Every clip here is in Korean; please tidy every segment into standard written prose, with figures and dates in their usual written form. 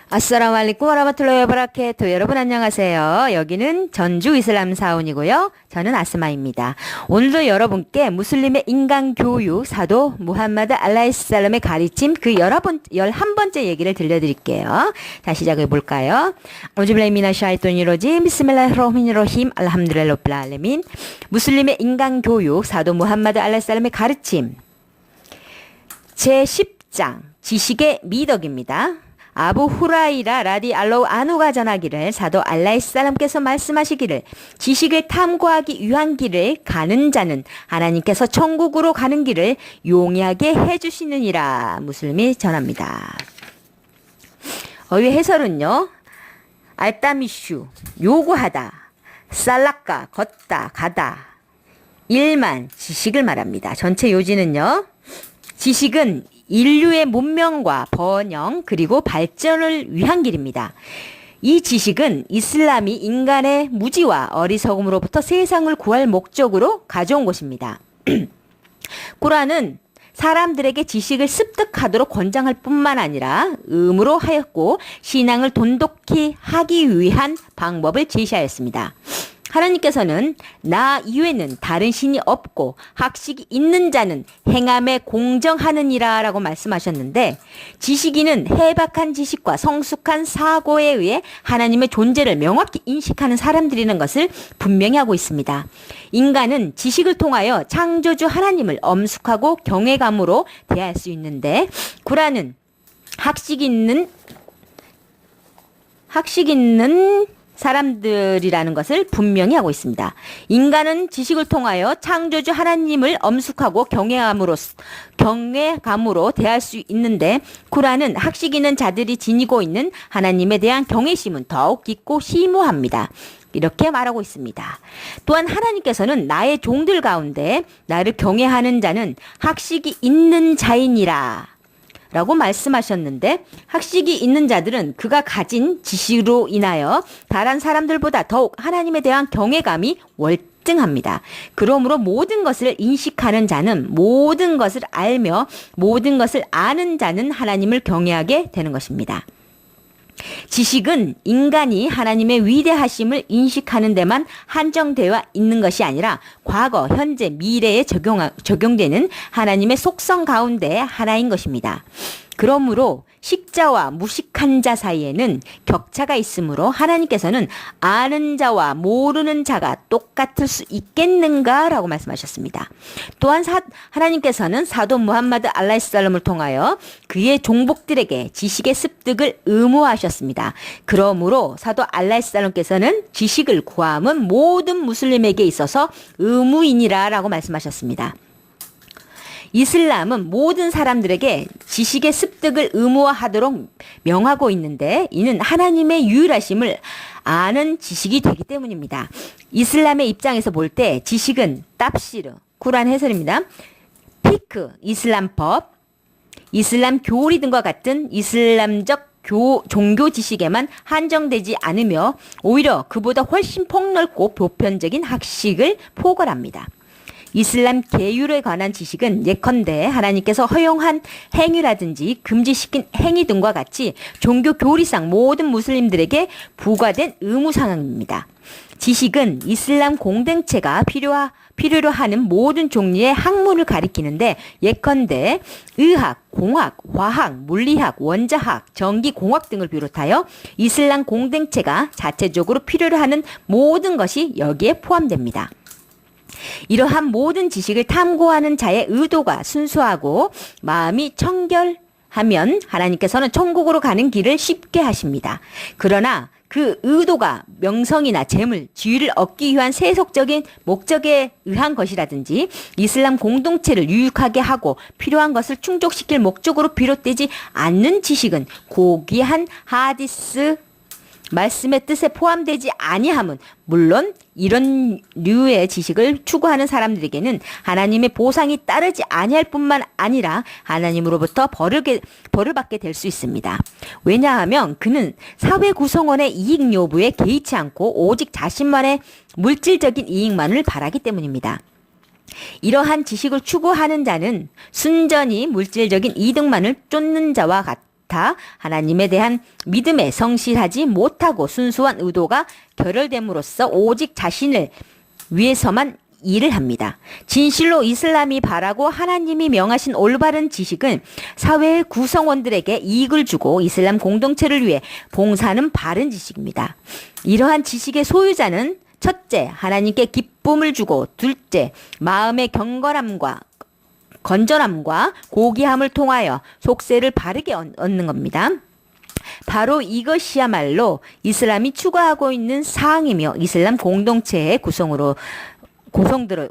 아싸라말리쿰 와라마툴라히 와바라케투. 여러분 안녕하세요. 여기는 전주 이슬람 사원이고요. 저는 아스마입니다. 오늘도 여러분께 무슬림의 인간교육 사도 무함마드 알라이살람의 가르침 그 11번째 얘기를 들려드릴게요. 자, 시작해볼까요? 아우즈빌라히 미나샤이토니로짐 비스밀라히르흐마니르라힘 알함두릴라히 rabbil 알라민. 무슬림의 인간교육 사도 무함마드 알라이살람의 가르침 제10장 지식의 미덕입니다. 아부 후라이라 라디 알로우 안후가 전하기를 사도 알라이살람께서 말씀하시기를 지식을 탐구하기 위한 길을 가는 자는 하나님께서 천국으로 가는 길을 용이하게 해주시느니라. 무슬림이 전합니다. 어휘 해설은요. 알타미슈 요구하다, 살라까 걷다 가다, 일만 지식을 말합니다. 전체 요지는요. 지식은 인류의 문명과 번영 그리고 발전을 위한 길입니다. 이 지식은 이슬람이 인간의 무지와 어리석음으로부터 세상을 구할 목적으로 가져온 것입니다. 꾸란은 사람들에게 지식을 습득하도록 권장할 뿐만 아니라 의무로 하였고 신앙을 돈독히 하기 위한 방법을 제시하였습니다. 하나님께서는 나 이외에는 다른 신이 없고 학식이 있는 자는 행함에 공정하느니라 라고 말씀하셨는데 지식인은 해박한 지식과 성숙한 사고에 의해 하나님의 존재를 명확히 인식하는 사람들이라는 것을 분명히 하고 있습니다. 인간은 지식을 통하여 창조주 하나님을 엄숙하고 경외감으로 대할 수 있는데 구란은 학식 있는 사람들이라는 것을 분명히 하고 있습니다. 인간은 지식을 통하여 창조주 하나님을 엄숙하고 경외감으로 대할 수 있는데 쿠란은 학식 있는 자들이 지니고 있는 하나님에 대한 경외심은 더욱 깊고 심오합니다. 이렇게 말하고 있습니다. 또한 하나님께서는 나의 종들 가운데 나를 경외하는 자는 학식이 있는 자이니라 라고 말씀하셨는데 학식이 있는 자들은 그가 가진 지식으로 인하여 다른 사람들보다 더욱 하나님에 대한 경외감이 월등합니다. 그러므로 모든 것을 인식하는 자는 모든 것을 알며 모든 것을 아는 자는 하나님을 경외하게 되는 것입니다. 지식은 인간이 하나님의 위대하심을 인식하는 데만 한정되어 있는 것이 아니라 과거, 현재, 미래에 적용되는 하나님의 속성 가운데 하나인 것입니다. 그러므로 식자와 무식한 자 사이에는 격차가 있으므로 하나님께서는 아는 자와 모르는 자가 똑같을 수 있겠는가 라고 말씀하셨습니다. 또한 하나님께서는 사도 무함마드 알라이살람을 통하여 그의 종복들에게 지식의 습득을 의무화하셨습니다. 그러므로 사도 알라이살람께서는 지식을 구함은 모든 무슬림에게 있어서 의무이니라 라고 말씀하셨습니다. 이슬람은 모든 사람들에게 지식의 습득을 의무화하도록 명하고 있는데 이는 하나님의 유일하심을 아는 지식이 되기 때문입니다. 이슬람의 입장에서 볼 때 지식은 탑시르, 쿠란 해설입니다. 피크, 이슬람법, 이슬람 교리 등과 같은 이슬람적 종교 지식에만 한정되지 않으며 오히려 그보다 훨씬 폭넓고 보편적인 학식을 포괄합니다. 이슬람 계율에 관한 지식은 예컨대 하나님께서 허용한 행위라든지 금지시킨 행위 등과 같이 종교 교리상 모든 무슬림들에게 부과된 의무사항입니다. 지식은 이슬람 공동체가 필요로 하는 모든 종류의 학문을 가리키는데 예컨대 의학, 공학, 화학, 물리학, 원자학, 전기공학 등을 비롯하여 이슬람 공동체가 자체적으로 필요로 하는 모든 것이 여기에 포함됩니다. 이러한 모든 지식을 탐구하는 자의 의도가 순수하고 마음이 청결하면 하나님께서는 천국으로 가는 길을 쉽게 하십니다. 그러나 그 의도가 명성이나 재물, 지위를 얻기 위한 세속적인 목적에 의한 것이라든지 이슬람 공동체를 유익하게 하고 필요한 것을 충족시킬 목적으로 비롯되지 않는 지식은 고귀한 하디스 말씀의 뜻에 포함되지 아니함은 물론 이런 류의 지식을 추구하는 사람들에게는 하나님의 보상이 따르지 아니할 뿐만 아니라 하나님으로부터 벌을 받게 될 수 있습니다. 왜냐하면 그는 사회 구성원의 이익 여부에 개의치 않고 오직 자신만의 물질적인 이익만을 바라기 때문입니다. 이러한 지식을 추구하는 자는 순전히 물질적인 이득만을 쫓는 자와 않다. 하나님에 대한 믿음에 성실하지 못하고 순수한 의도가 결혈됨으로써 오직 자신을 위해서만 일을 합니다. 진실로 이슬람이 바라고 하나님이 명하신 올바른 지식은 사회의 구성원들에게 이익을 주고 이슬람 공동체를 위해 봉사하는 바른 지식입니다. 이러한 지식의 소유자는 첫째, 하나님께 기쁨을 주고 둘째, 마음의 건전함과 고귀함을 통하여 속세를 바르게 얻는 겁니다. 바로 이것이야말로 이슬람이 추구하고 있는 사항이며 이슬람 공동체의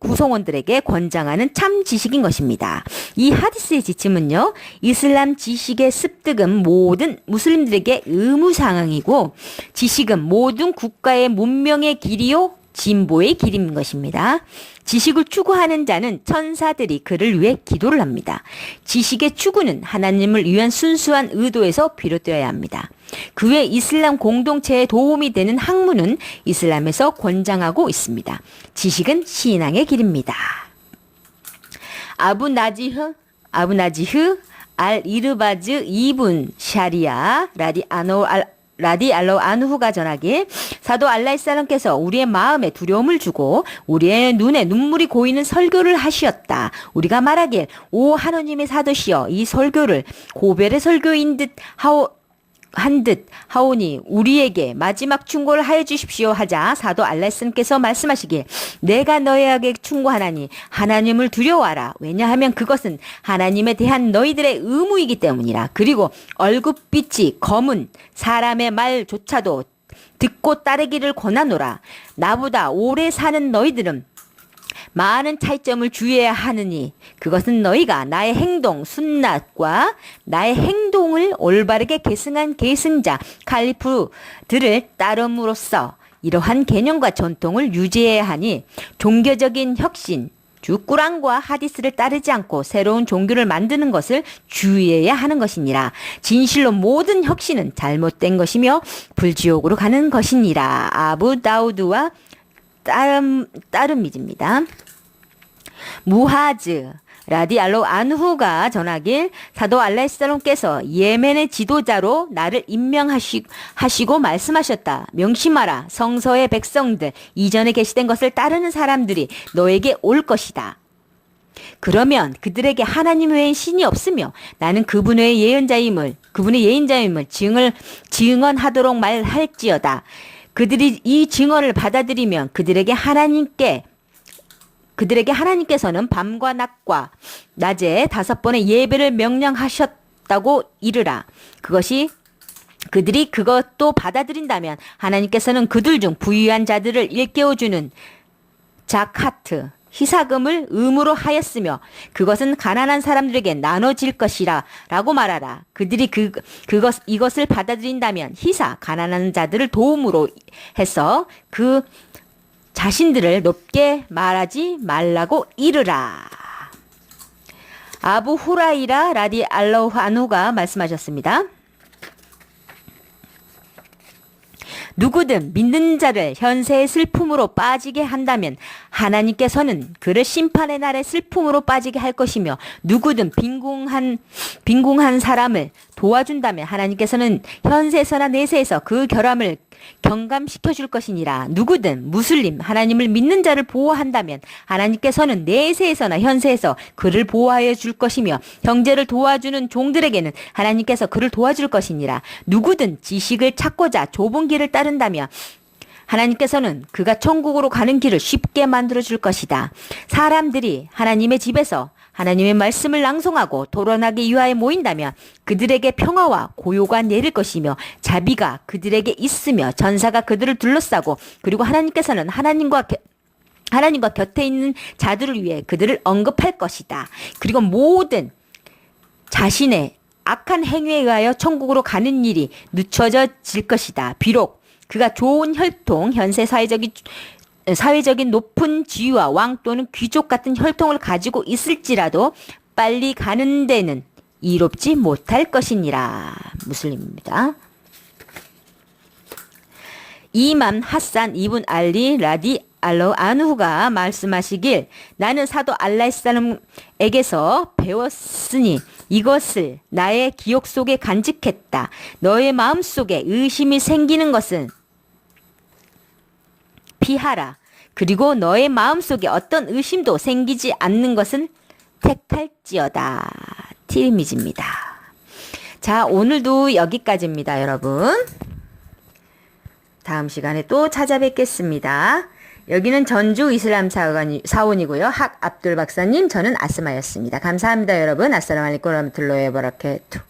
구성원들에게 권장하는 참 지식인 것입니다. 이 하디스의 지침은요, 이슬람 지식의 습득은 모든 무슬림들에게 의무사항이고 지식은 모든 국가의 문명의 길이요 진보의 길인 것입니다. 지식을 추구하는 자는 천사들이 그를 위해 기도를 합니다. 지식의 추구는 하나님을 위한 순수한 의도에서 비롯되어야 합니다. 그 외 이슬람 공동체에 도움이 되는 학문은 이슬람에서 권장하고 있습니다. 지식은 신앙의 길입니다. 아부 나지흐 알 이르바즈 이분 샤리아 라디 알로 안후가 전하길 사도 알라히살람께서 우리의 마음에 두려움을 주고 우리의 눈에 눈물이 고이는 설교를 하시었다. 우리가 말하길 오 하느님의 사도시여 이 설교를 고별의 설교인 듯 하오니 우리에게 마지막 충고를 하여 주십시오 하자 사도 알라히살람께서 말씀하시길 내가 너희에게 충고하나니 하나님을 두려워하라. 왜냐하면 그것은 하나님에 대한 너희들의 의무이기 때문이라. 그리고 얼굴빛이 검은 사람의 말조차도 듣고 따르기를 권하노라. 나보다 오래 사는 너희들은 많은 차이점을 주의해야 하느니 그것은 너희가 나의 행동 순낫과 나의 행동을 올바르게 계승한 계승자 칼리프들을 따름으로써 이러한 개념과 전통을 유지해야 하니 종교적인 혁신 꾸란과 하디스를 따르지 않고 새로운 종교를 만드는 것을 주의해야 하는 것이니라. 진실로 모든 혁신은 잘못된 것이며 불지옥으로 가는 것이니라. 아부 다우드와 따름이집니다. 무하즈 라디 알로 안후가 전하길 사도 알라히살람께서 예멘의 지도자로 나를 임명하시고 말씀하셨다. 명심하라. 성서의 백성들 이전에 게시된 것을 따르는 사람들이 너에게 올 것이다. 그러면 그들에게 하나님 외엔 신이 없으며 나는 그분의 예언자임을 증언하도록 말할지어다. 그들이 이 증언을 받아들이면 그들에게 하나님께서는 밤과 낮에 5번의 예배를 명령하셨다고 이르라. 그들이 그것도 받아들인다면 하나님께서는 그들 중 부유한 자들을 일깨워주는 자카트, 희사금을 의무로 하였으며 그것은 가난한 사람들에게 나눠질 것이라 라고 말하라. 그들이 이것을 받아들인다면 가난한 자들을 도움으로 해서 그 자신들을 높게 말하지 말라고 이르라. 아부 후라이라 라디 알라후 안후가 말씀하셨습니다. 누구든 믿는 자를 현세의 슬픔으로 빠지게 한다면 하나님께서는 그를 심판의 날의 슬픔으로 빠지게 할 것이며 누구든 빈궁한 사람을 도와준다면 하나님께서는 현세에서나 내세에서 그 결함을 경감시켜 줄 것이니라. 누구든 무슬림 하나님을 믿는 자를 보호한다면 하나님께서는 내세에서나 현세에서 그를 보호하여 줄 것이며 형제를 도와주는 종들에게는 하나님께서 그를 도와줄 것이니라. 누구든 지식을 찾고자 좁은 길을 따른다면 하나님께서는 그가 천국으로 가는 길을 쉽게 만들어 줄 것이다. 사람들이 하나님의 집에서 하나님의 말씀을 낭송하고 토론하기 위하여 모인다면 그들에게 평화와 고요가 내릴 것이며 자비가 그들에게 있으며 전사가 그들을 둘러싸고 그리고 하나님께서는 하나님과 곁에 있는 자들을 위해 그들을 언급할 것이다. 그리고 모든 자신의 악한 행위에 의하여 천국으로 가는 일이 늦춰질 것이다. 비록 그가 좋은 혈통, 현세 사회적인 높은 지위와 왕 또는 귀족 같은 혈통을 가지고 있을지라도 빨리 가는 데는 이롭지 못할 것이니라. 무슬림입니다. 이맘 하산 이븐 알리 라디 알로 안후가 말씀하시길 나는 사도 알라히살람에게서 배웠으니 이것을 나의 기억 속에 간직했다. 너의 마음 속에 의심이 생기는 것은 피하라. 그리고 너의 마음 속에 어떤 의심도 생기지 않는 것을 택할지어다. 티르미즈입니다. 자, 오늘도 여기까지입니다, 여러분. 다음 시간에 또 찾아뵙겠습니다. 여기는 전주 이슬람 사원이고요. 학 압둘 박사님, 저는 아스마였습니다. 감사합니다, 여러분. 아스살라무 알라이쿰 와 라흐마툴라히 와 버라카투.